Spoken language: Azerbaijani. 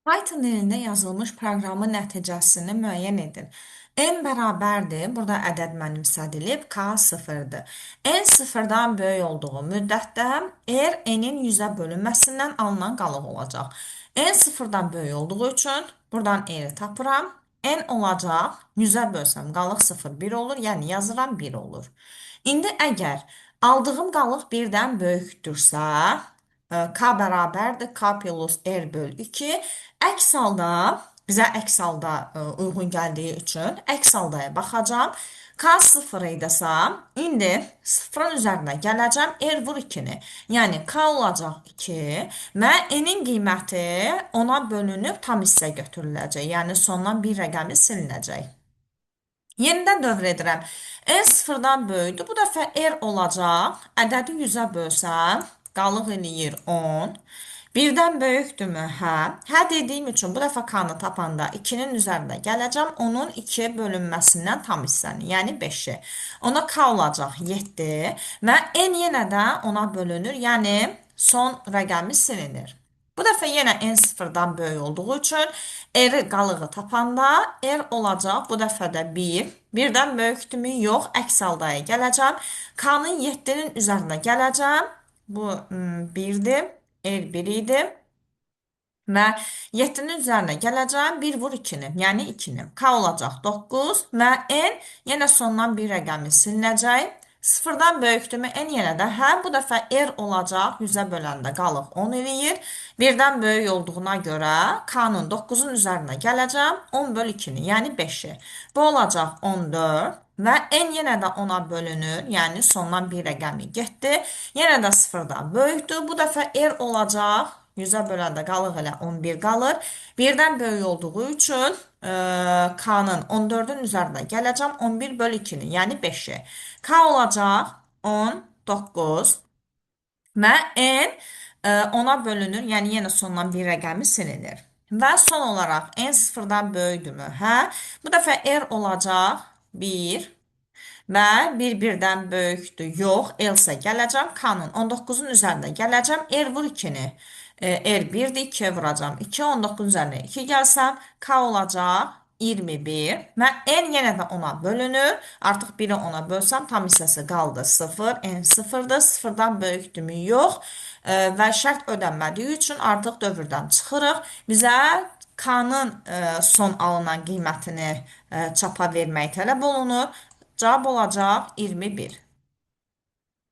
Python dilində yazılmış proqramın nəticəsini müəyyən edin. N bərabərdir. Burada ədəd mənimsədilib. K sıfırdır. N sıfırdan böyük olduğu müddətdə R N-in 100-ə bölünməsindən alınan qalıq olacaq. N sıfırdan böyük olduğu üçün buradan R-i tapıram. N olacaq. 100-ə bölsəm qalıq 0, 1 olur. Yəni yazıram 1 olur. İndi əgər aldığım qalıq 1-dən böyükdürsə, K bərabərdir. K plus R böl 2. Əks halda, bizə əks halda uyğun gəldiyi üçün əks haldaya baxacam. K 0 idisə, indi 0-ın üzərinə gələcəm, R vur 2-ni. Yəni K olacaq 2 və N-in qiyməti 10-a bölünüb tam hissə götürüləcək. Yəni sondan bir rəqəmi silinəcək. Yenidən dövr edirəm. N sıfırdan böyükdür. Bu dəfə R olacaq. Ədədi 100-ə bölsəm, qalıq eləyir 10. Birdən böyükdürmü? Hə. Hə dediyim üçün bu dəfə K-nı tapanda 2-nin üzərində gələcəm. Onun 2-yə bölünməsindən tam hissəni, yəni 5-i. Ona K olacaq 7 və N yenə də ona bölünür, yəni son rəqəmi silinir. Bu dəfə yenə n sıfırdan böyük olduğu üçün r qalığı tapanda r olacaq. Bu dəfə də 1. Birdən böyükdürmü? Yox. Əks haldaya gələcəm. K-nın 7-nin üzərinə gələcəm. Bu 1-dir. R 1 idi. Və 7-nin üzərinə gələcəm. 1 vur 2-ni. Yəni 2-ni. K olacaq 9 və n yenə sondan bir rəqəmi silinəcək. Sıfırdan böyükdürmü? N yenə də hə. Bu dəfə R olacaq. 100-ə böləndə qalıq 10 eləyir. Birdən böyük olduğuna görə K-nın 9-un üzərinə gələcəm. 10 böl 2-ni, yəni 5-i. Bu olacaq 14 və N yenə də 10-a bölünür. Yəni sondan bir rəqəmi getdi. Yenə də sıfırdan böyükdür. Bu dəfə R olacaq. 100-ə böləndə qalıq elə 11 qalır. Birdən böyük olduğu üçün K-nın 14-ün üzərinə gələcəm. 11 böl 2-ni, yəni 5-i. K olacaq 19 və N 10-a bölünür. Yəni yenə sondan bir rəqəmi silinir. Və son olaraq N sıfırdan böyükdürmü? Hə. Bu dəfə R olacaq 1 və 1-1-dən böyükdür. Yox, else gələcəm. K-nın 19-un üzərində gələcəm. R vur 2-ni. R 1-dir, 2-yə vuracam. 2, 19 üzərinə 2 gəlsəm, K olacaq 21 və N yenə də 10-a bölünür. Artıq 1-i 10-a bölsəm, tam hissəsi qaldı 0. N 0-dır, 0-dan böyükdürmü? Yox. Və şərt ödənmədiyi üçün artıq dövrdən çıxırıq. Bizə K-nın son alınan qiymətini çapa vermək tələb olunur. Cavab olacaq 21.